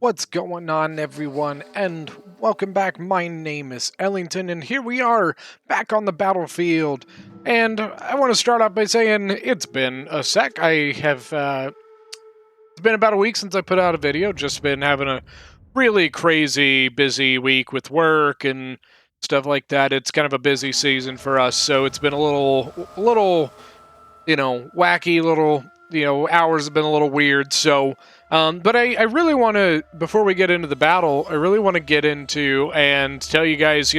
What's going on, everyone, and welcome back. My name is Ellington, and here we are, back on the battlefield. And I want to start off by saying it's been a sec. It's been about a week since I put out a video. Just been having a really crazy, busy week with work and stuff like that. It's kind of a busy season for us, so it's been a little, wacky, hours have been a little weird, so... But I really want to, before we get into the battle, I really want to get into and tell you guys,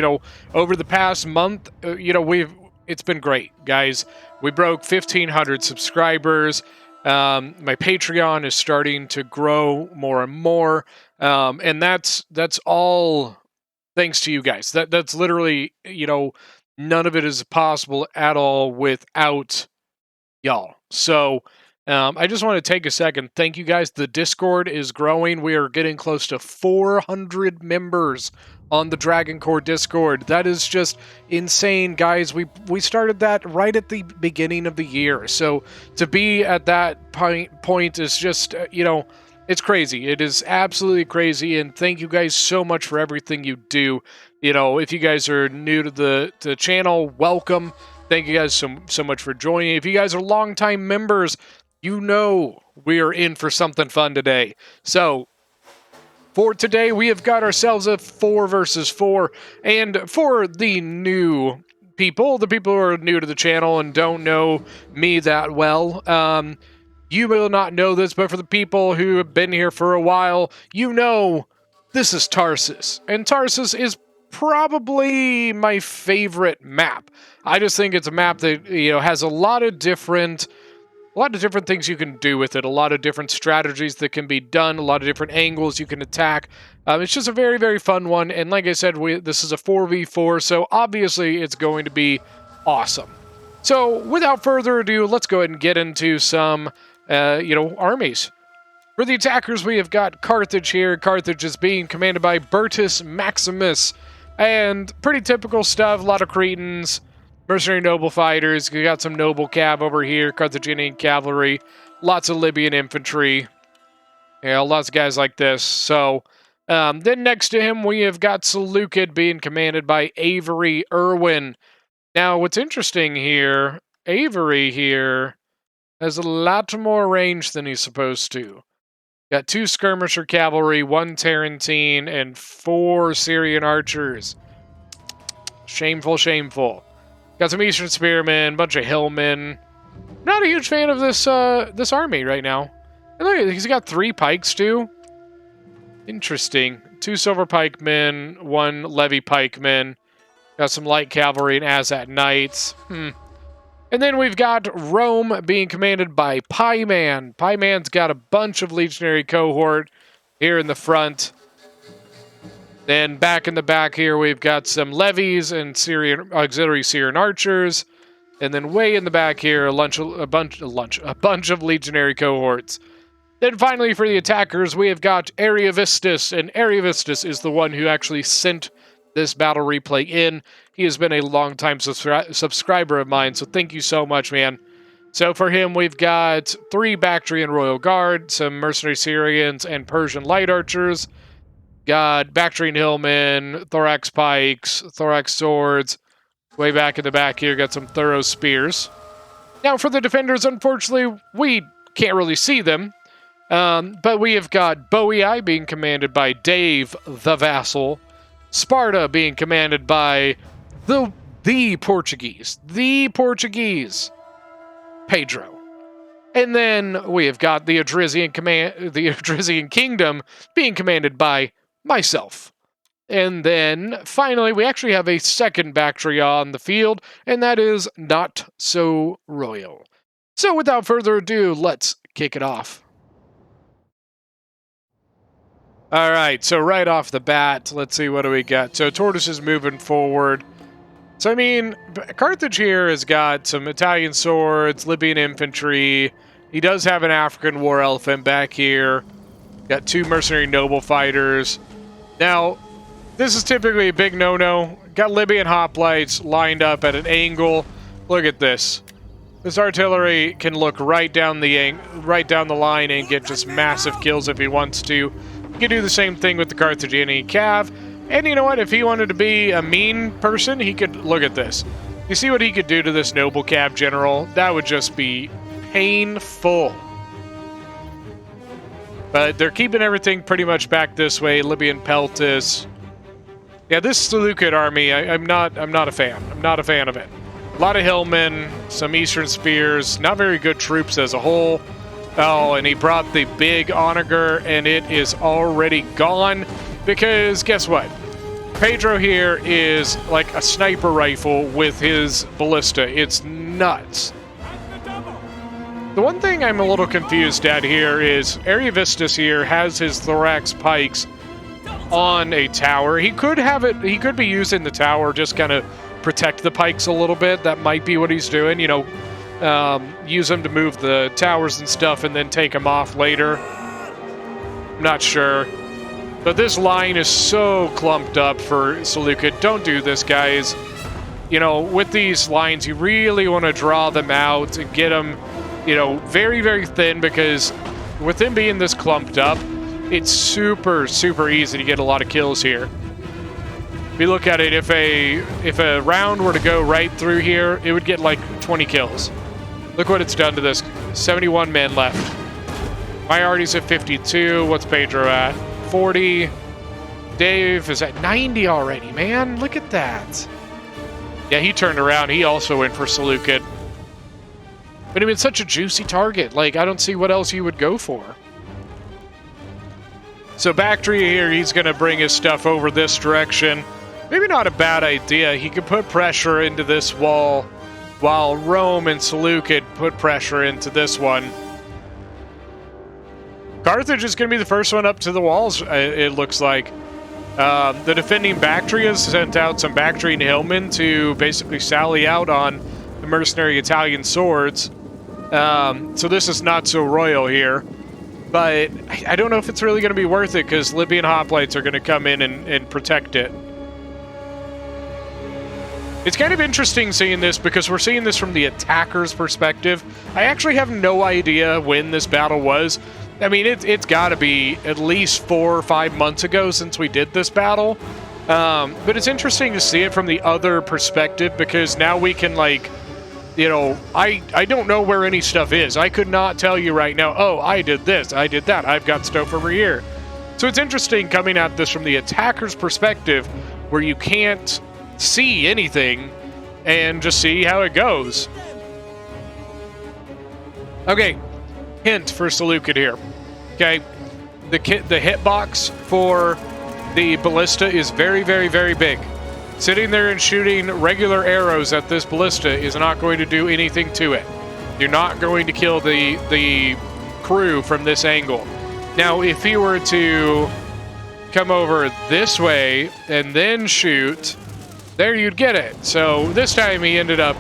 over the past month, it's been great, guys. We broke 1,500 subscribers. My Patreon is starting to grow more and more, and that's all thanks to you guys. That's literally, none of it is possible at all without y'all. So... I just want to take a second. Thank you guys. The Discord is growing. We are getting close to 400 members on the Dragon Core Discord. That is just insane, guys. We started that right at the beginning of the year. So to be at that point is just, it's crazy. It is absolutely crazy. And thank you guys so much for everything you do. If you guys are new to the channel, welcome. Thank you guys so much for joining. If you guys are longtime members, we are in for something fun today. So, for today, we have got ourselves a 4 versus 4. And for the new people, the people who are new to the channel and don't know me that well, you will not know this, but for the people who have been here for a while, this is Tarsus. And Tarsus is probably my favorite map. I just think it's a map that, has a lot of different things you can do with it, a lot of different strategies that can be done, a lot of different angles you can attack. It's just a very, very fun one, and like I said, this is a 4v4, so obviously it's going to be awesome. So, without further ado, let's go ahead and get into some, armies. For the attackers, we have got Carthage here. Carthage is being commanded by Bertus Maximus, and pretty typical stuff, a lot of Cretans, mercenary noble fighters. We got some noble cav over here, Carthaginian cavalry, lots of Libyan infantry. Lots of guys like this. So, then next to him, we have got Seleucid being commanded by Avery Irwin. Now, what's interesting here, Avery here has a lot more range than he's supposed to. Got 2 skirmisher cavalry, 1 Tarentine, and 4 Syrian archers. Shameful, shameful. Got some Eastern Spearmen, bunch of Hillmen. Not a huge fan of this army right now. And look, he's got 3 pikes too. Interesting. 2 silver pikemen, 1 levy pikeman. Got some light cavalry and Azat knights. And then we've got Rome being commanded by Pieman. Pieman's got a bunch of legionary cohort here in the front. Then back in the back here, we've got some levies and auxiliary Syrian archers. And then way in the back here, a bunch of legionary cohorts. Then finally for the attackers, we have got Ariovistus. And Ariovistus is the one who actually sent this battle replay in. He has been a long-time subscriber of mine, so thank you so much, man. So for him, we've got 3 Bactrian Royal Guard, some mercenary Syrians, and Persian light archers. Got Bactrian Hillmen, Thorax Pikes, Thorax Swords. Way back in the back here, got some Thorough Spears. Now, for the defenders, unfortunately, we can't really see them. But we have got Boii being commanded by Dave the Vassal. Sparta being commanded by the Portuguese, Pedro. And then we have got the Adrisian Kingdom being commanded by myself. And then, finally, we actually have a second Bactria on the field, and that is Not So Royal. So, without further ado, let's kick it off. Alright, so right off the bat, let's see what do we got. So, Tortoise is moving forward. So, I mean, Carthage here has got some Italian swords, Libyan infantry. He does have an African war elephant back here. Got 2 mercenary noble fighters. Now, this is typically a big no-no. Got Libyan hoplites lined up at an angle. Look at this. This artillery can look right down the line and get just massive kills if he wants to. He could do the same thing with the Carthaginian cav. And you know what? If he wanted to be a mean person, he could look at this. You see what he could do to this noble cav general? That would just be painful. But they're keeping everything pretty much back this way. Libyan Peltis. Yeah, this Seleucid army, I'm not a fan. I'm not a fan of it. A lot of hillmen, some Eastern spears, not very good troops as a whole. Oh, and he brought the big onager, and it is already gone. Because guess what? Pedro here is like a sniper rifle with his ballista. It's nuts. The one thing I'm a little confused at here is Ariovistus here has his thorax pikes on a tower. He could have it, he could be using the tower just kind of protect the pikes a little bit. That might be what he's doing, you know, use them to move the towers and stuff and then take them off later. I'm not sure. But this line is so clumped up for Seleucid. Don't do this, guys. You know, with these lines, you really want to draw them out and get them, you know, very, very thin, because with them being this clumped up, it's super, super easy to get a lot of kills here. If you look at it, if a round were to go right through here, it would get like 20 kills. Look what it's done to this. 71 men left. My Artie's at 52. What's Pedro at? 40. Dave is at 90 already, man. Look at that. Yeah, he turned around. He also went for Seleucid. But I mean, it's such a juicy target. Like, I don't see what else he would go for. So Bactria here, he's going to bring his stuff over this direction. Maybe not a bad idea. He could put pressure into this wall while Rome and Seleucid put pressure into this one. Carthage is going to be the first one up to the walls, it looks like. The defending Bactrians sent out some Bactrian hillmen to basically sally out on the mercenary Italian swords. So this is not so royal here. But I don't know if it's really going to be worth it, because Libyan hoplites are going to come in and protect it. It's kind of interesting seeing this, because we're seeing this from the attacker's perspective. I actually have no idea when this battle was. I mean, it's got to be at least 4 or 5 months ago since we did this battle. But it's interesting to see it from the other perspective, because now we can, like, you know, I don't know where any stuff is. I could not tell you right now, oh, I did this, I did that, I've got stuff over here. So it's interesting coming at this from the attacker's perspective, where you can't see anything and just see how it goes. Okay, hint for Seleucid here. Okay, the hitbox for the ballista is very, very, very big. Sitting there and shooting regular arrows at this ballista is not going to do anything to it. You're not going to kill the crew from this angle. Now, if he were to come over this way and then shoot, there you'd get it. So this time he ended up,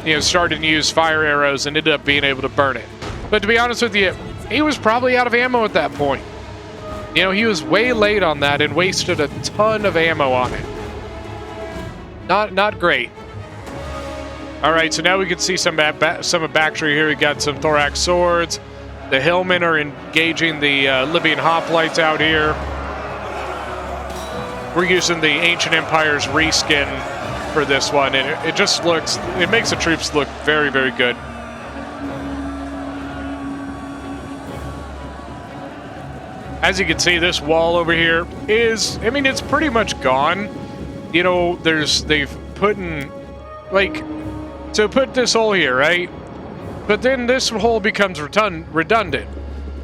you know, starting to use fire arrows and ended up being able to burn it. But to be honest with you, he was probably out of ammo at that point. You know, he was way late on that and wasted a ton of ammo on it. Not great. All right, so now we can see some of Bactria here. We got some thorax swords. The hillmen are engaging the Libyan hoplites out here. We're using the Ancient Empire's reskin for this one, and it just looks, it makes the troops look very, very good. As you can see, this wall over here is, I mean, it's pretty much gone. You know, they've put in, like, so put this hole here, right? But then this hole becomes redundant.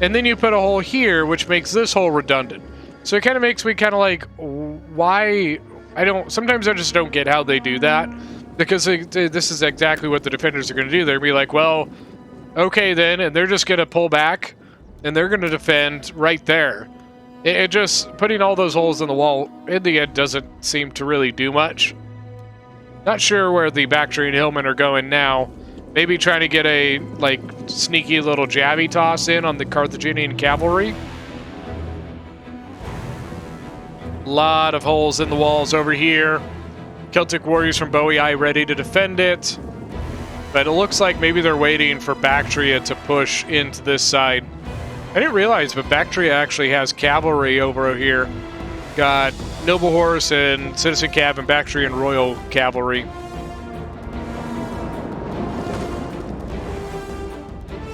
And then you put a hole here, which makes this hole redundant. So it kind of makes me kind of like, why? Sometimes I just don't get how they do that. Because this is exactly what the defenders are going to do. They're going to be like, well, okay then, and they're just going to pull back, and they're going to defend right there. It just, putting all those holes in the wall, in the end, doesn't seem to really do much. Not sure where the Bactrian hillmen are going now. Maybe trying to get a, like, sneaky little jabby toss in on the Carthaginian cavalry. A lot of holes in the walls over here. Celtic warriors from Boii ready to defend it. But it looks like maybe they're waiting for Bactria to push into this side. I didn't realize, but Bactria actually has cavalry over here. Got Noble Horse and Citizen Cav and Bactrian Royal Cavalry.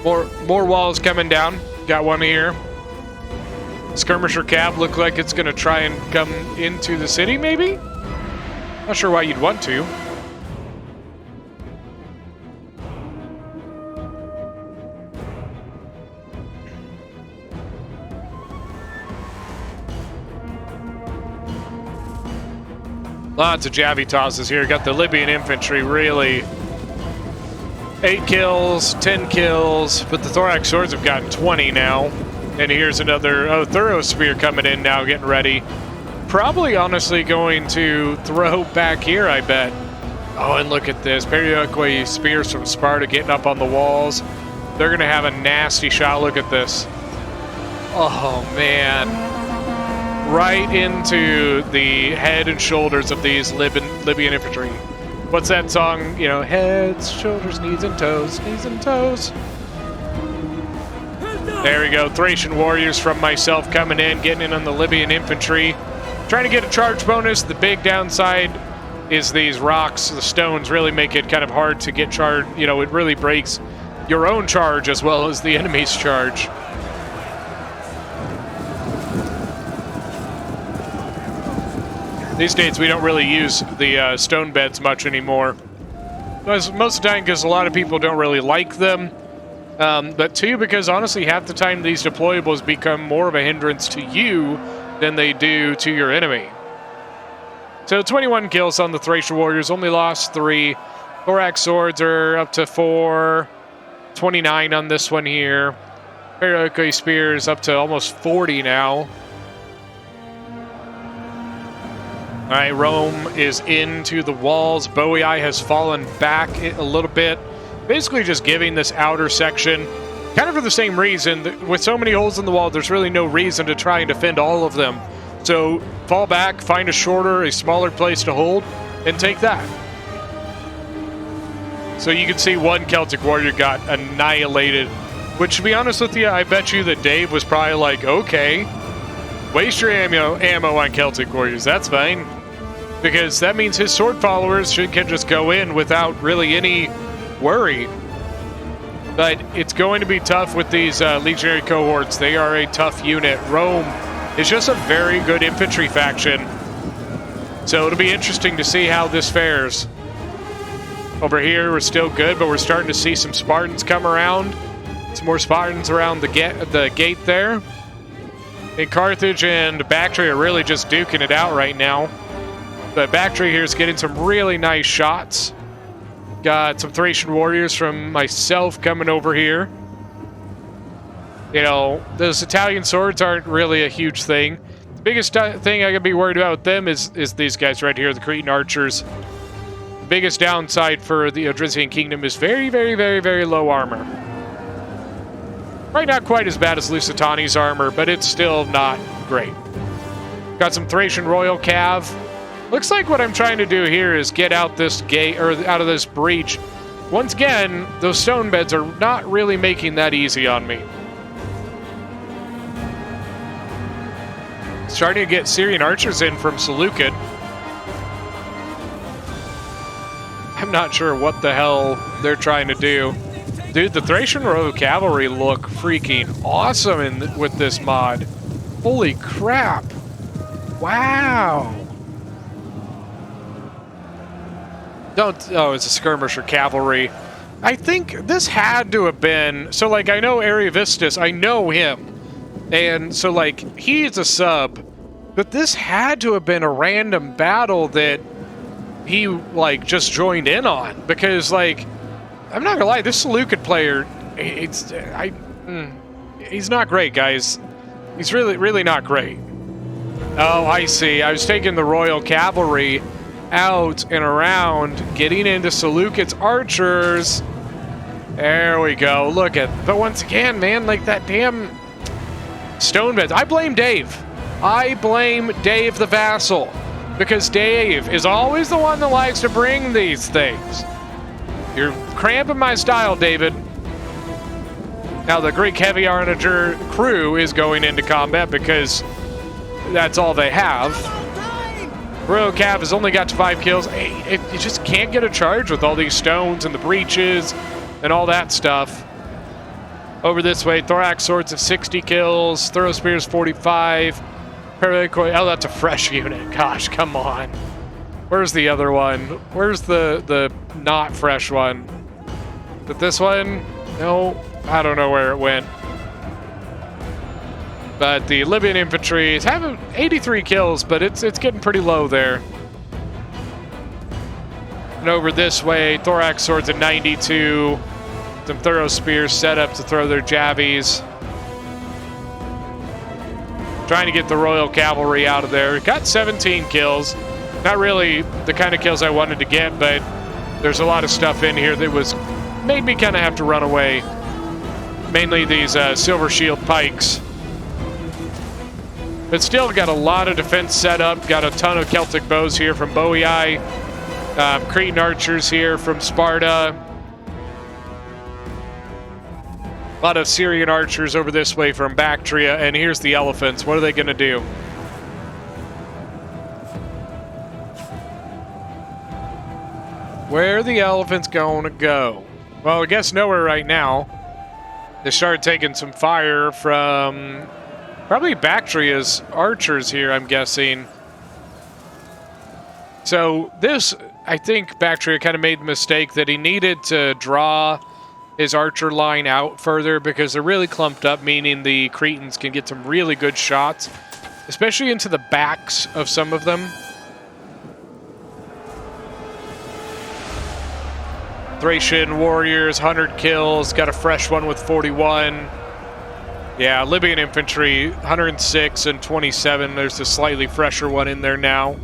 More walls coming down. Got one here. Skirmisher Cav look like it's going to try and come into the city, maybe? Not sure why you'd want to. Lots of Javi tosses here. Got the Libyan infantry really. 8 kills, 10 kills, but the Thorax Swords have gotten 20 now. And here's another, Thorough Spear coming in now, getting ready. Probably, honestly, going to throw back here, I bet. Oh, and look at this. Periodically Spears from Sparta getting up on the walls. They're going to have a nasty shot. Look at this. Oh, man. Right into the head and shoulders of these Libyan infantry. What's that song? You know, heads, shoulders, knees and toes, knees and toes. There we go. Thracian warriors from myself coming in, getting in on the Libyan infantry. Trying to get a charge bonus. The big downside is these rocks, the stones really make it kind of hard to get charged. You know, it really breaks your own charge as well as the enemy's charge. These days, we don't really use the stone beds much anymore. Most of the time, because a lot of people don't really like them. But two, because honestly, half the time these deployables become more of a hindrance to you than they do to your enemy. So 21 kills on the Thracian warriors, only lost 3. Thorax swords are up to 4. 29 on this one here. Periodically spears up to almost 40 now. All right, Rome is into the walls. Bowie has fallen back a little bit. Basically just giving this outer section, kind of for the same reason. With so many holes in the wall, there's really no reason to try and defend all of them. So fall back, find a smaller place to hold, and take that. So you can see one Celtic warrior got annihilated. Which, to be honest with you, I bet you that Dave was probably like, okay, waste your ammo on Celtic warriors. That's fine. Because that means his sword followers can just go in without really any worry. But it's going to be tough with these legionary cohorts. They are a tough unit. Rome is just a very good infantry faction. So it'll be interesting to see how this fares. Over here, we're still good, but we're starting to see some Spartans come around. Some more Spartans around the gate there. And Carthage and Bactria are really just duking it out right now. But Bactria here is getting some really nice shots. Got some Thracian warriors from myself coming over here. You know, those Italian swords aren't really a huge thing. The biggest thing I could be worried about with them is these guys right here, the Cretan archers. The biggest downside for the Odrysian kingdom is very, very, very, very low armor. Probably not quite as bad as Lusitani's armor, but it's still not great. Got some Thracian royal cav. Looks like what I'm trying to do here is get out this gate, or out of this breach. Once again, those stone beds are not really making that easy on me. Starting to get Syrian archers in from Seleucid. I'm not sure what the hell they're trying to do. Dude, the Thracian Royal Cavalry look freaking awesome with this mod. Holy crap. Wow. Oh, it's a skirmisher cavalry. I think this had to have been... So, like, I know Ariovistus. I know him. And so, like, he's a sub. But this had to have been a random battle that he, like, just joined in on. Because, like, I'm not gonna lie, this Seleucid player, he's not great, guys. He's really, really not great. Oh, I see. I was taking the Royal Cavalry out and around, getting into Seleucid's archers. There we go. Look at, but once again, man, like that damn stone beds. I blame Dave. I blame Dave the Vassal, because Dave is always the one that likes to bring these things. You're cramping my style, David. Now the Greek heavy archer crew is going into combat because that's all they have. Royal Cav has only got to 5 kills. You just can't get a charge with all these stones and the breaches and all that stuff. Over this way, Thorax Swords of 60 kills, Thorough Spears 45. Oh, that's a fresh unit. Gosh, come on. Where's the other one? Where's the not fresh one? Is it this one? No, I don't know where it went. But the Libyan infantry is having 83 kills, but it's getting pretty low there. And over this way, Thorax Swords at 92. Some Thorough Spears set up to throw their jabbies. Trying to get the Royal Cavalry out of there. Got 17 kills. Not really the kind of kills I wanted to get, but there's a lot of stuff in here that made me kind of have to run away. Mainly these Silver Shield Pikes. But still got a lot of defense set up. Got a ton of Celtic bows here from Boii. Cretan archers here from Sparta. A lot of Syrian archers over this way from Bactria. And here's the elephants. What are they going to do? Where are the elephants going to go? Well, I guess nowhere right now. They started taking some fire from probably Bactria's archers here, I'm guessing. So this, I think Bactria kind of made the mistake that he needed to draw his archer line out further because they're really clumped up, meaning the Cretans can get some really good shots, especially into the backs of some of them. Thracian warriors, 100 kills, got a fresh one with 41. Yeah, Libyan infantry, 106 and 27. There's a slightly fresher one in there now.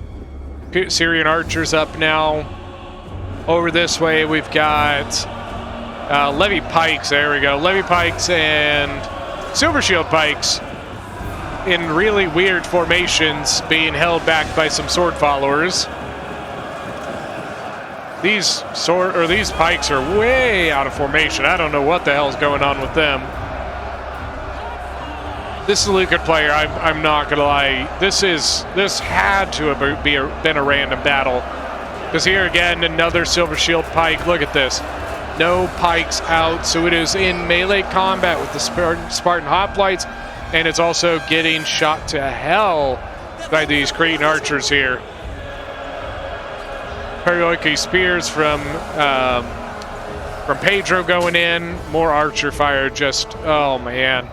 Syrian archers up now. Over this way, we've got Levy pikes. There we go. Levy pikes and Silver Shield pikes in really weird formations being held back by some sword followers. These pikes are way out of formation. I don't know what the hell's going on with them. This Seleucid player, I'm not gonna lie. This had to have been a random battle, because here again another Silver Shield pike. Look at this, no pikes out, so it is in melee combat with the Spartan hoplites, and it's also getting shot to hell by these Cretan archers here. Perioiki spears from Pedro going in. More archer fire. Just, oh man.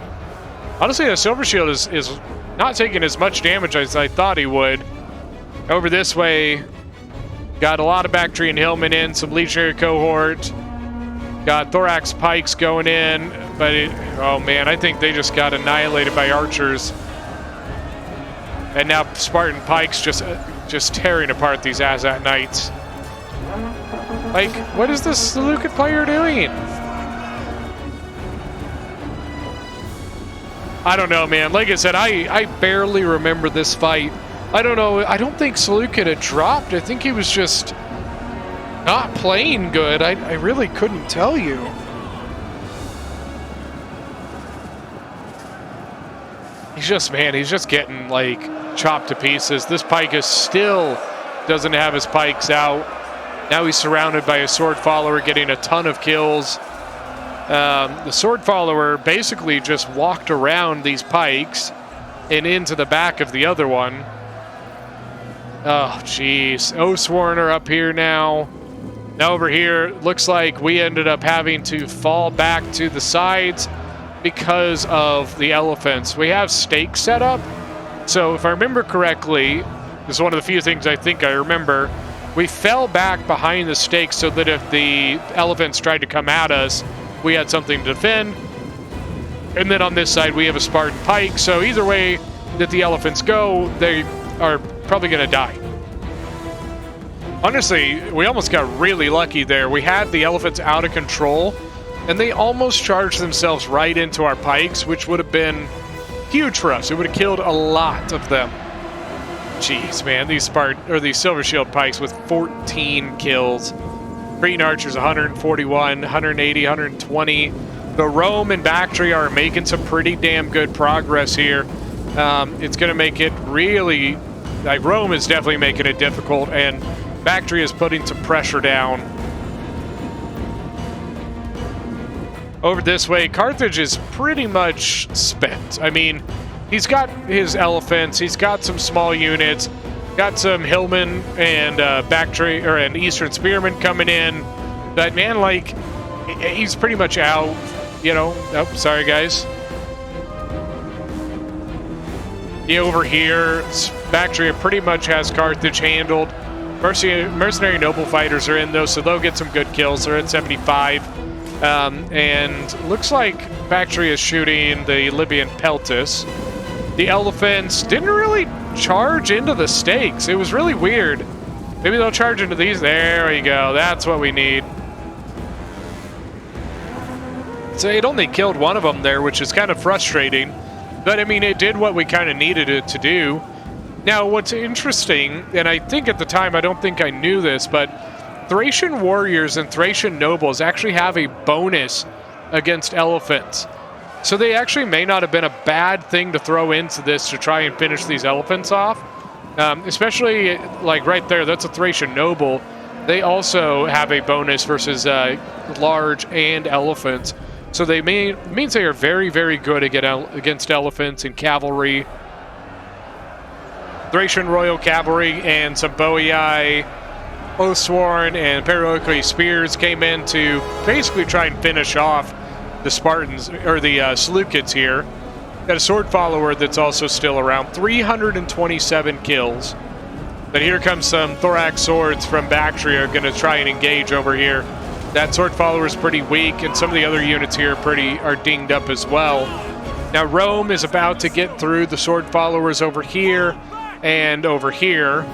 Honestly, the Silver Shield is not taking as much damage as I thought he would. Over this way, got a lot of Bactrian hillmen in, some legionary cohort. Got Thorax pikes going in, but oh man, I think they just got annihilated by archers. And now Spartan pikes just tearing apart these Azat Knights. Like, what is this Seleucid player doing? I don't know, man. Like I said, I barely remember this fight. I don't know. I don't think Seleucid had dropped. I think he was just not playing good. I really couldn't tell you. He's just getting, like, chopped to pieces. This Picus still doesn't have his pikes out. Now he's surrounded by a sword follower getting a ton of kills. The sword follower basically just walked around these pikes and into the back of the other one. Oh, jeez. Oathsworn are up here now. Now over here, looks like we ended up having to fall back to the sides because of the elephants. We have stakes set up. So if I remember correctly, this is one of the few things I think I remember, we fell back behind the stakes so that if the elephants tried to come at us, we had something to defend. And then on this side, we have a Spartan pike. So either way that the elephants go, they are probably going to die. Honestly, we almost got really lucky there. We had the elephants out of control, and they almost charged themselves right into our pikes, which would have been huge for us. It would have killed a lot of them. Jeez, man, these Silver Shield pikes with 14 kills. Cretan archers 141, 180, 120. The Rome and Bactria are making some pretty damn good progress here. It's going to make it really... Like, Rome is definitely making it difficult, and Bactria is putting some pressure down. Over this way, Carthage is pretty much spent. I mean, he's got his elephants, he's got some small units, got some hillmen and Bactria and Eastern spearmen coming in. But man, like, he's pretty much out. You know, oh, sorry guys. Yeah, over here, Bactria pretty much has Carthage handled. Mercenary noble fighters are in though, so they'll get some good kills. They're at 75. And looks like Bactria is shooting the Libyan Peltis. The elephants didn't really charge into the stakes. It was really weird. Maybe they'll charge into these. There we go. That's what we need. So it only killed one of them there, which is kind of frustrating. But, I mean, it did what we kind of needed it to do. Now, what's interesting, and I think at the time, I don't think I knew this, but Thracian warriors and Thracian nobles actually have a bonus against elephants. So they actually may not have been a bad thing to throw into this to try and finish these elephants off. Especially, like, right there, that's a Thracian noble. They also have a bonus versus large and elephants. So they means they are very, very good against elephants and cavalry. Thracian Royal Cavalry and some Boii, Oathsworn, and Periloically Spears came in to basically try and finish off the Spartans, or the Seleucids here. Got a sword follower that's also still around. 327 kills. But here comes some thorax swords from Bactria, going to try and engage over here. That sword follower is pretty weak, and some of the other units here are dinged up as well. Now Rome is about to get through the sword followers over here and over here.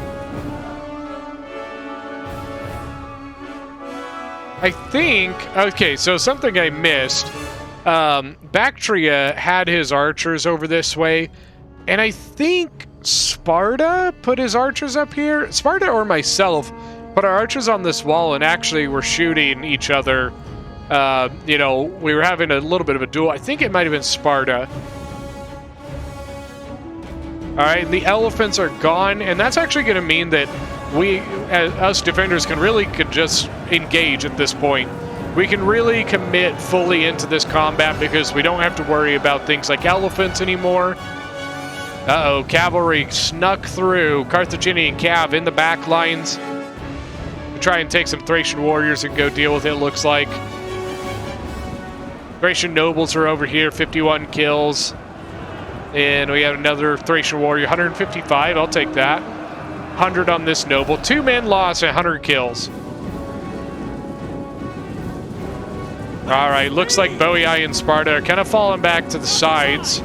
I think, okay, so something I missed. Bactria had his archers over this way, and I think Sparta put his archers up here. Sparta or myself put our archers on this wall and actually were shooting each other. You know, we were having a little bit of a duel. I think it might have been Sparta. All right, the elephants are gone, and that's actually going to mean that we, as us defenders, could just engage at this point. We can really commit fully into this combat because we don't have to worry about things like elephants anymore. Uh-oh, cavalry snuck through. Carthaginian cav in the back lines. We try and take some Thracian warriors and go deal with it, looks like. Thracian nobles are over here, 51 kills. And we have another Thracian warrior, 155, I'll take that. 100 on this noble. 2 men lost, 100 kills. All right, looks like Boii and Sparta are kind of falling back to the sides.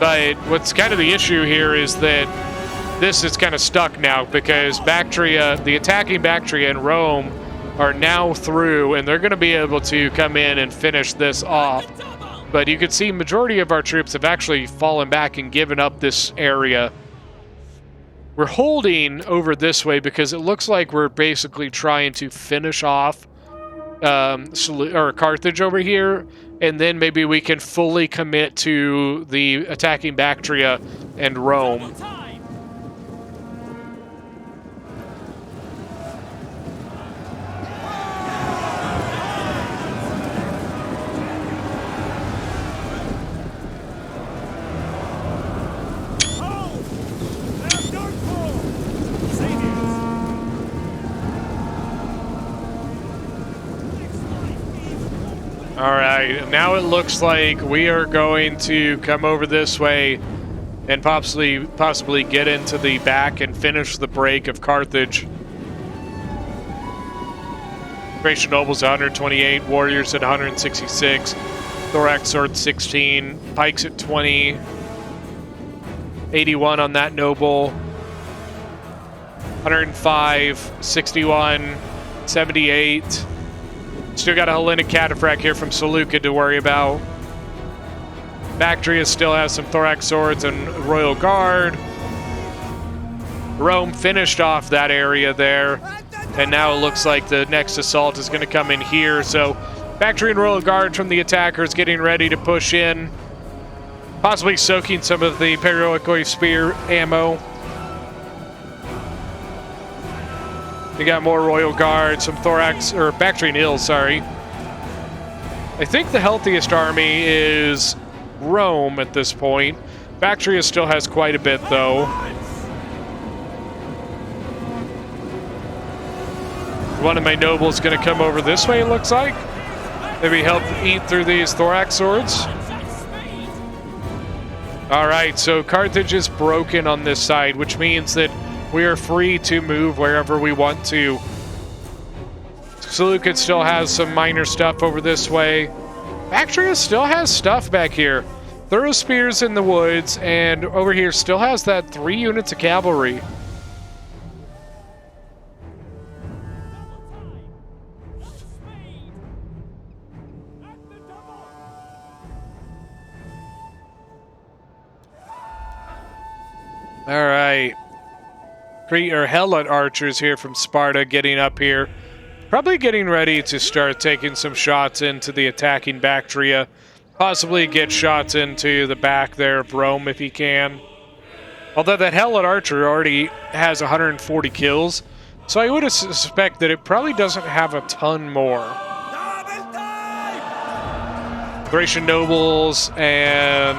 But what's kind of the issue here is that this is kind of stuck now because Bactria, the attacking Bactria and Rome are now through, and they're going to be able to come in and finish this off. But you can see majority of our troops have actually fallen back and given up this area. We're holding over this way because it looks like we're basically trying to finish off Carthage over here, and then maybe we can fully commit to the attacking Bactria and Rome. All right, now it looks like we are going to come over this way and possibly get into the back and finish the break of Carthage. Thracian nobles 128, warriors at 166, thorax sword 16, pikes at 20, 81 on that noble, 105, 61, 78. Still got a Hellenic cataphract here from Seleucid to worry about. Bactria still has some thorax swords and royal guard. Rome finished off that area there, and now it looks like the next assault is going to come in here. So Bactrian Royal Guard from the attackers getting ready to push in. Possibly soaking some of the Periodicoi Spear ammo. We got more Royal Guard, some Bactrian Hills, sorry. I think the healthiest army is Rome at this point. Bactria still has quite a bit, though. One of my nobles going to come over this way, it looks like. Maybe help eat through these thorax swords. All right, so Carthage is broken on this side, which means that we are free to move wherever we want to. Seleucid still has some minor stuff over this way. Bactria still has stuff back here. Thorough spears in the woods, and over here still has that 3 units of cavalry. All right. Helot archers here from Sparta getting up here. Probably getting ready to start taking some shots into the attacking Bactria. Possibly get shots into the back there of Rome if he can. Although that Helot archer already has 140 kills, so I would suspect that it probably doesn't have a ton more. Thracian nobles and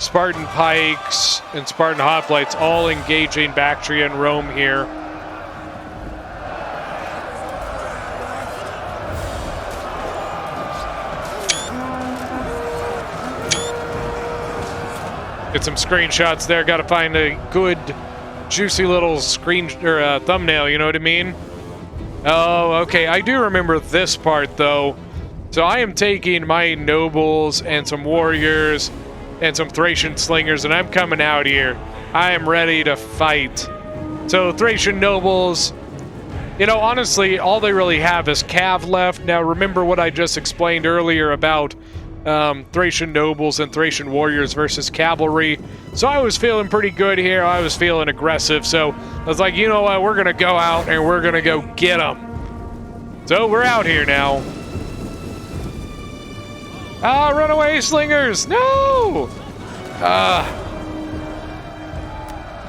Spartan pikes and Spartan hoplites all engaging Bactria and Rome here. Get some screenshots there. Got to find a good, juicy little thumbnail. You know what I mean? Oh, okay. I do remember this part though. So I am taking my nobles and some warriors and some Thracian slingers, and I'm coming out here. I am ready to fight. So Thracian nobles, you know, honestly, all they really have is cav left. Now remember what I just explained earlier about Thracian nobles and Thracian warriors versus cavalry. So I was feeling pretty good here. I was feeling aggressive. So I was like, you know what? We're going to go out and we're going to go get them. So we're out here now. Ah, runaway slingers! No!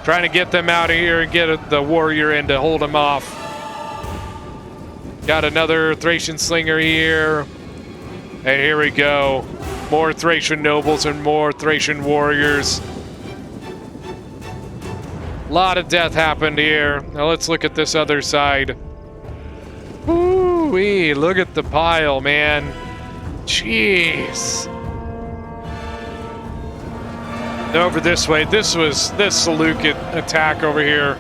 Trying to get them out of here and get the warrior in to hold them off. Got another Thracian slinger here. And here we go. More Thracian nobles and more Thracian warriors. A lot of death happened here. Now let's look at this other side. Woo-wee, look at the pile, man. Jeez. Over this way, this Seleucid attack over here.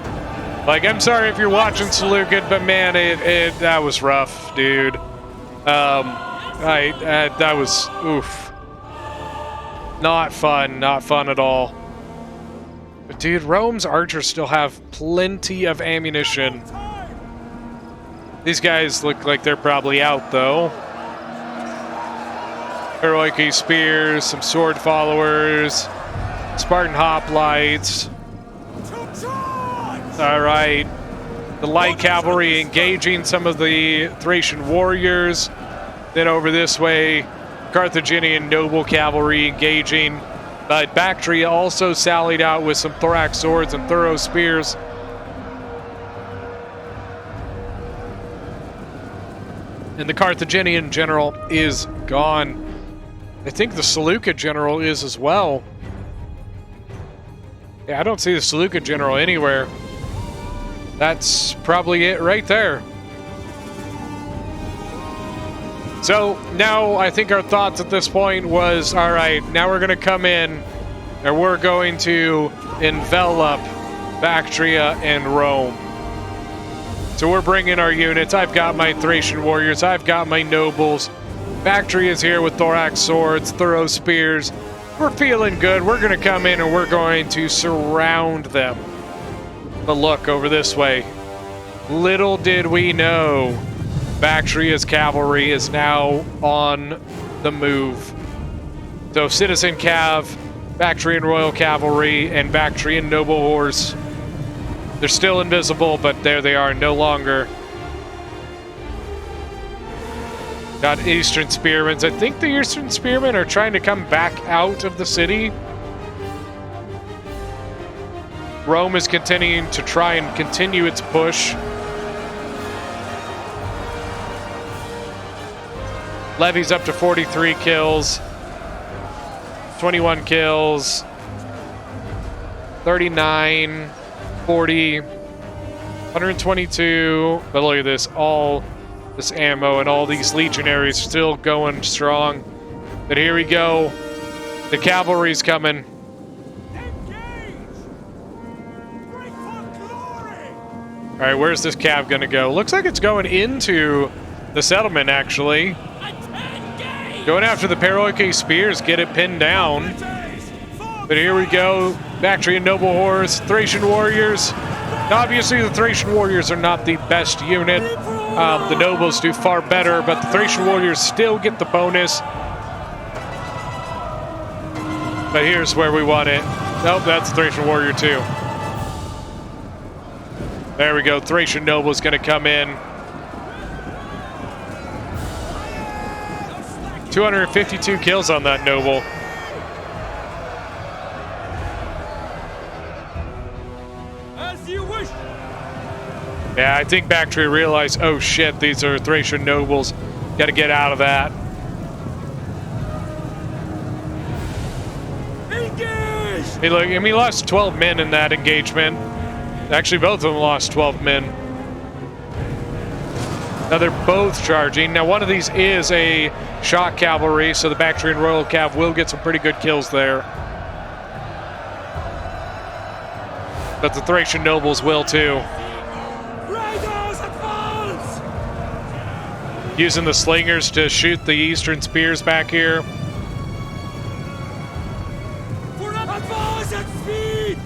Like, I'm sorry if you're watching Seleucid, but man, that was rough, dude. That was, oof. Not fun at all. But dude, Rome's archers still have plenty of ammunition. These guys look like they're probably out, though. Heroic spears, some sword followers, Spartan hoplites. All right. The light cavalry engaging some of the Thracian warriors. Then over this way, Carthaginian noble cavalry engaging. But Bactria also sallied out with some thorax swords and thorough spears. And the Carthaginian general is gone. I think the Seleucid general is as well. Yeah, I don't see the Seleucid general anywhere. That's probably it right there. So now I think our thoughts at this point was, all right, now we're going to come in and we're going to envelop Bactria and Rome. So we're bringing our units. I've got my Thracian warriors. I've got my nobles. Bactria is here with thorax swords, thorough spears. We're feeling good. We're going to come in and we're going to surround them. But look over this way. Little did we know, Bactria's cavalry is now on the move. So Citizen Cav, Bactrian Royal Cavalry, and Bactrian Noble Horse. They're still invisible, but there they are no longer. Got Eastern Spearmen. I think the Eastern Spearmen are trying to come back out of the city. Rome is continuing to try and continue its push. Levy's up to 43 kills. 21 kills. 39, 40, 122. But look at this, all this ammo and all these legionaries still going strong. But here we go. The cavalry's coming. All right, where's this cav gonna go? Looks like it's going into the settlement, actually. Going after the Paroike spears, get it pinned down. But here we go. Bactrian noble horse, Thracian warriors. Now, obviously, the Thracian warriors are not the best unit. The nobles do far better, but the Thracian warriors still get the bonus. But here's where we want it. Nope, that's Thracian warrior too. There we go. Thracian noble is going to come in. 252 kills on that noble. As you wish. Yeah, I think Bactria realized, oh shit, these are Thracian nobles. Got to get out of that. Engage! Hey, look, and we lost 12 men in that engagement. Actually, both of them lost 12 men. Now they're both charging. Now one of these is a shock cavalry, so the Bactrian Royal Cav will get some pretty good kills there. But the Thracian nobles will too. Raiders advance! Using the slingers to shoot the eastern spears back here. For advance at speed!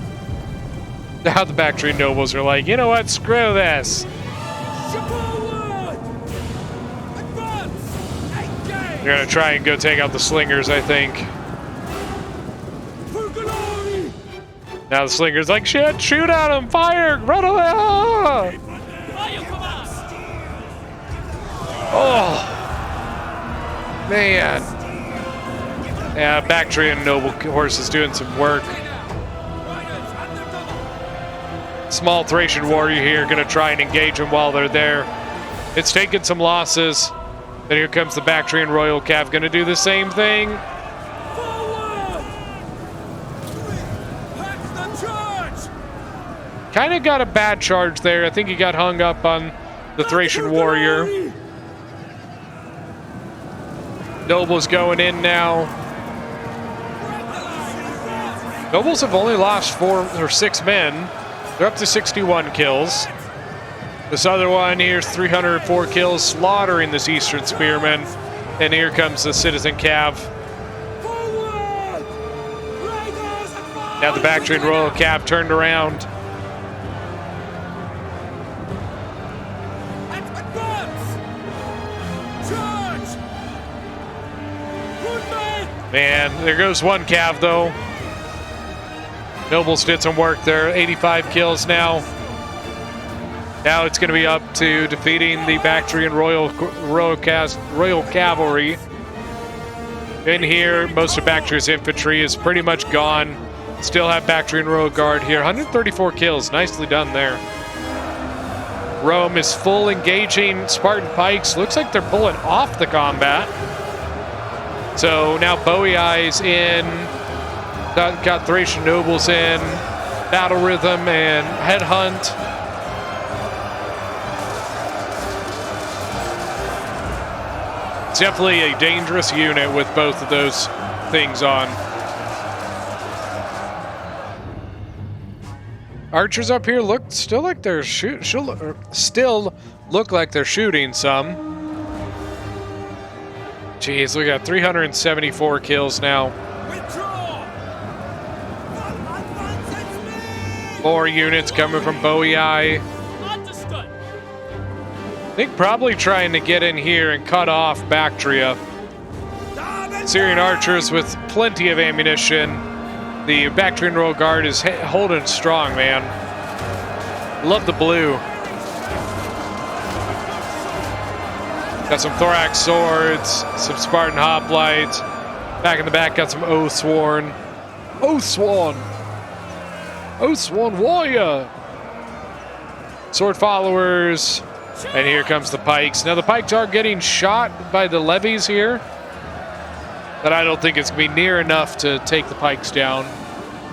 Now the Bactrian nobles are like, you know what, screw this. Forward! Advance! Engage! They're gonna try and go take out the slingers, I think. For glory! Now the slinger's like, shit, shoot at him, fire, run away! Ah! Fire command! Oh, man. Yeah, Bactrian noble horse is doing some work. Small Thracian warrior here, gonna try and engage them while they're there. It's taken some losses. Then here comes the Bactrian Royal Cav, gonna do the same thing. Forward! Pack the charge! Kind of got a bad charge there. I think he got hung up on the Thracian warrior. Nobles going in now. Nobles have only lost 4 or 6 men. They're up to 61 kills. This other one here's 304 kills, slaughtering this Eastern Spearman. And here comes the Citizen Cav. Forward! Raiders advance! Now the Bactrian Royal Cav turned around. Advance! Charge! Good man! Man, there goes one Cav though. Nobles did some work there. 85 kills now. Now it's going to be up to defeating the Bactrian Royal Cavalry. In here, most of Bactria's infantry is pretty much gone. Still have Bactrian Royal Guard here. 134 kills. Nicely done there. Rome is full engaging Spartan pikes. Looks like they're pulling off the combat. So now Bowii's in. Got Thracian nobles in, battle rhythm and headhunt. It's definitely a dangerous unit with both of those things on. Archers up here still look like they're shooting some. Jeez, we got 374 kills now. More units coming from Boii. Understood. I think probably trying to get in here and cut off Bactria. Syrian archers with plenty of ammunition. The Bactrian Royal Guard is holding strong, man. Love the blue. Got some thorax swords, some Spartan hoplites. Back in the back, got some Oathsworn. Oathsworn! Oathsworn warrior! Sword followers. And here comes the pikes. Now the pikes are getting shot by the levies here, but I don't think it's going to be near enough to take the pikes down.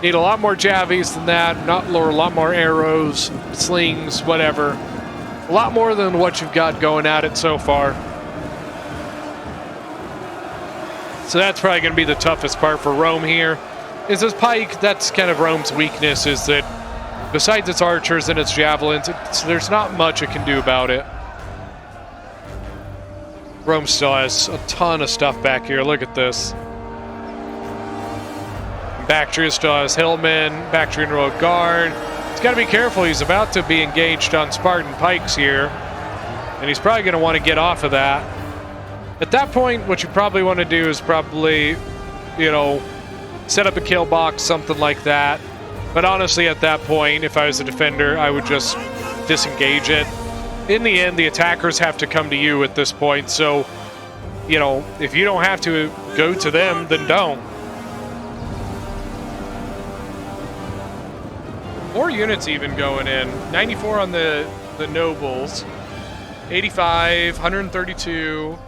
Need a lot more javies than that, a lot more arrows, slings, whatever. A lot more than what you've got going at it so far. So that's probably going to be the toughest part for Rome here. Is this pike, that's kind of Rome's weakness, is that besides its archers and its javelins, there's not much it can do about it. Rome still has a ton of stuff back here. Look at this. Bactria still has hillmen, Bactrian Royal Guard. He's got to be careful. He's about to be engaged on Spartan pikes here, and he's probably going to want to get off of that. At that point, what you probably want to do is probably, set up a kill box, something like that. But honestly, at that point, if I was a defender, I would just disengage it. In the end, the attackers have to come to you at this point. So, if you don't have to go to them, then don't. More units even going in. 94 on the nobles. 85, 132.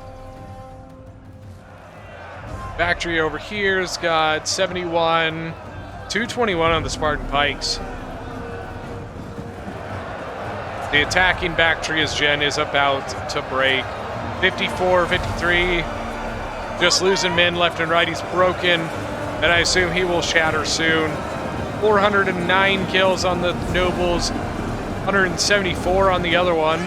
Bactria over here's got 71. 221 on the Spartan pikes. The attacking Bactria's gen is about to break. 54, 53. Just losing men left and right. He's broken, and I assume he will shatter soon. 409 kills on the nobles. 174 on the other one.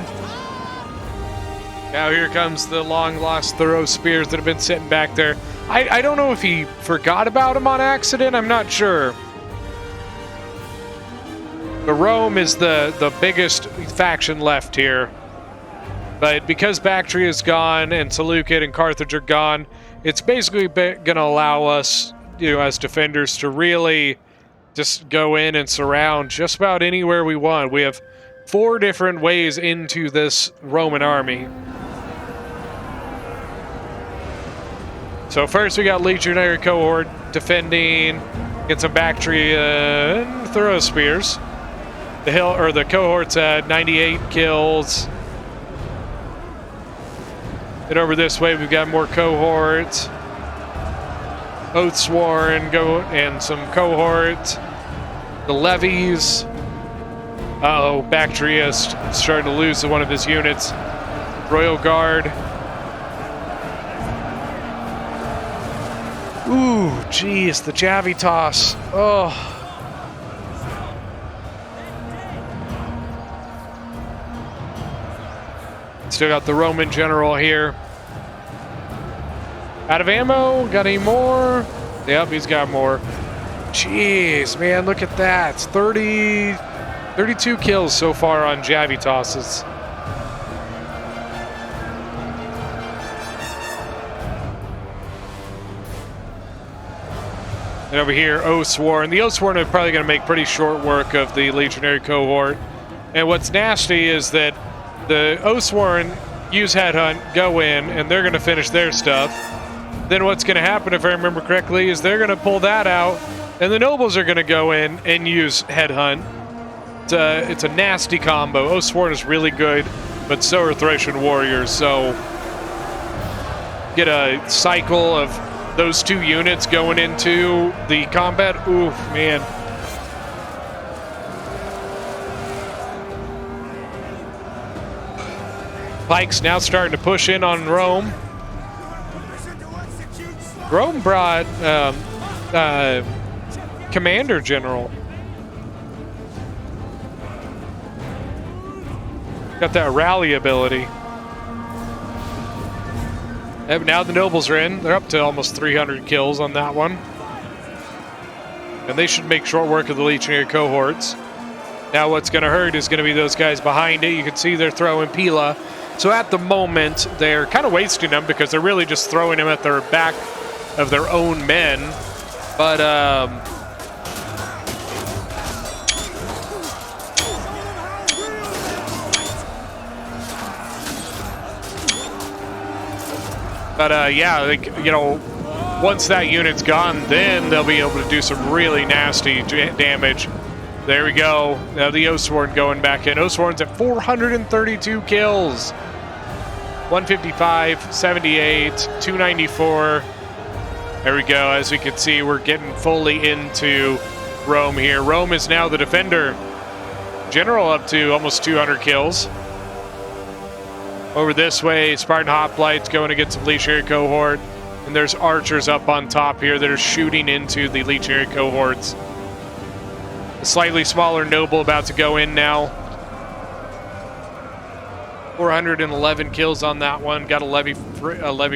Now here comes the long-lost Thorough spears that have been sitting back there. I don't know if he forgot about them on accident. I'm not sure. But Rome is the biggest faction left here. But because Bactria is gone and Seleucid and Carthage are gone, it's basically going to allow us, as defenders, to really just go in and surround just about anywhere we want. We have 4 different ways into this Roman army. So first we got Legionary Cohort defending, get some Bactria and Thorough spears. The cohort's at 98 kills. Then over this way we've got more cohorts. Oathsworn and some cohorts. The levies. Uh-oh, Bactria's starting to lose one of his units. Royal Guard. Ooh, geez, the Javi toss. Oh. Still got the Roman general here. Out of ammo? Got any more? Yep, he's got more. Jeez, man, look at that. It's 32 kills so far on Javi tosses. And over here, Oathsworn. The Oathsworn are probably going to make pretty short work of the Legionary Cohort. And what's nasty is that the Oathsworn use Headhunt, go in, and they're going to finish their stuff. Then what's going to happen, if I remember correctly, is they're going to pull that out, and the nobles are going to go in and use Headhunt. It's a nasty combo. Oathsworn is really good, but so are Thracian warriors. So get a cycle of those 2 units going into the combat. Oof, man. Pikes now starting to push in on Rome. Rome brought Commander General. Got that rally ability. And now the nobles are in. They're up to almost 300 kills on that one. And they should make short work of the Legionary cohorts. Now what's going to hurt is going to be those guys behind it. You can see they're throwing Pila. So at the moment, they're kind of wasting them because they're really just throwing them at their back of their own men. But, But yeah, like, once that unit's gone, then they'll be able to do some really nasty damage. There we go. Now the Oathsworn going back in. Oathsworn's at 432 kills. 155, 78, 294. There we go. As we can see, we're getting fully into Rome here. Rome is now the defender. General up to almost 200 kills. Over this way, Spartan Hoplites going against the Legionary cohort. And there's archers up on top here that are shooting into the Legionary cohorts. A slightly smaller noble about to go in now. 411 kills on that one. Got a Levy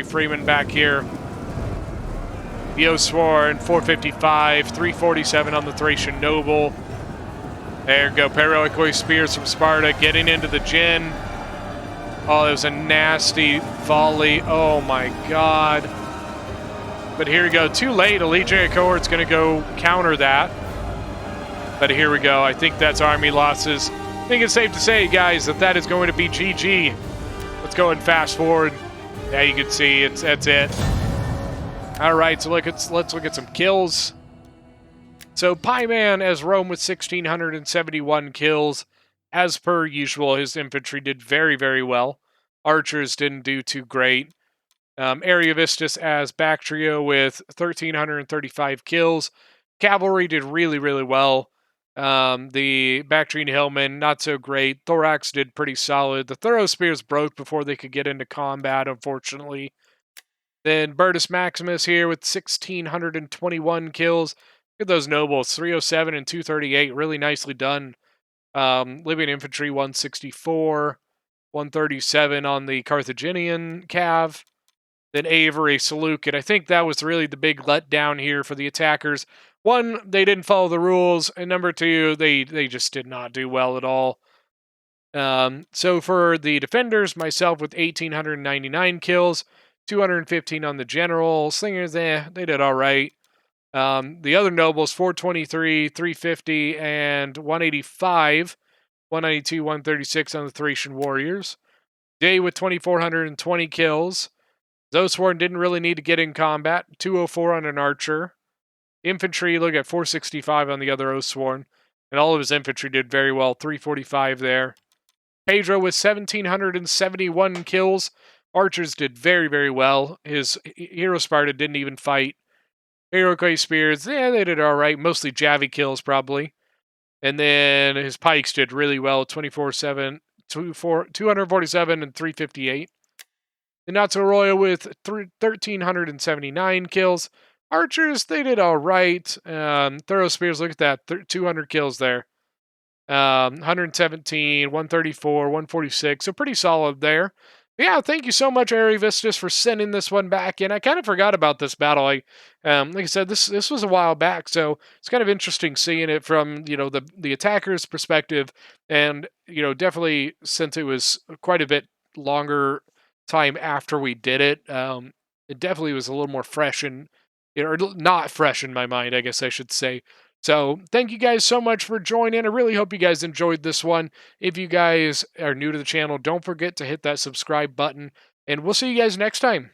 Freeman back here. The Oathsworn, 455, 347 on the Thracian noble. There you go. Heroic spears from Sparta getting into the Jin. Oh, it was a nasty volley. Oh my god. But here we go. Too late. A Legionary cohort's going to go counter that. But here we go. I think that's army losses. I think it's safe to say, guys, that is going to be GG. Let's go and fast forward. Yeah, you can see that's it. All right, so let's look at some kills. So Pieman as Rome with 1,671 kills. As per usual, his infantry did very, very well. Archers didn't do too great. Ariovistus as Bactrio with 1,335 kills. Cavalry did really, really well. The Bactrian Hillmen, not so great. Thorax did pretty solid. The Thorough Spears broke before they could get into combat, unfortunately. Then Bertus Maximus here with 1,621 kills. Look at those nobles, 307 and 238, really nicely done. Libyan Infantry, 164, 137 on the Carthaginian Cav. Then Avery, Seleucid. I think that was really the big letdown here for the attackers. One, they didn't follow the rules, and number two, they just did not do well at all. So for the defenders, myself with 1,899 kills, 215 on the general. Slingers, they did all right. The other nobles, 423, 350, and 185. 192, 136 on the Thracian warriors. Day with 2,420 kills. Oathsworn didn't really need to get in combat. 204 on an archer. Infantry, look at 465 on the other Oathsworn. And all of his infantry did very well. 345 there. Pedro with 1,771 kills. Archers did very, very well. His Hero Sparta didn't even fight. Heroic Spears, yeah, they did all right. Mostly Javi kills, probably. And then his pikes did really well. 247 and 358. The Not So Royal with 1,379 kills. Archers, they did all right. Thorough Spears, look at that. 200 kills there. 117, 134, 146. So pretty solid there. But yeah, thank you so much, Ariovistus, for sending this one back in. I kind of forgot about this battle. Like I said, this was a while back, so it's kind of interesting seeing it from the attacker's perspective, and definitely since it was quite a bit longer time after we did it, it definitely was a little more fresh and or not fresh in my mind, I guess I should say. So thank you guys so much for joining. I really hope you guys enjoyed this one. If you guys are new to the channel, don't forget to hit that subscribe button, and we'll see you guys next time.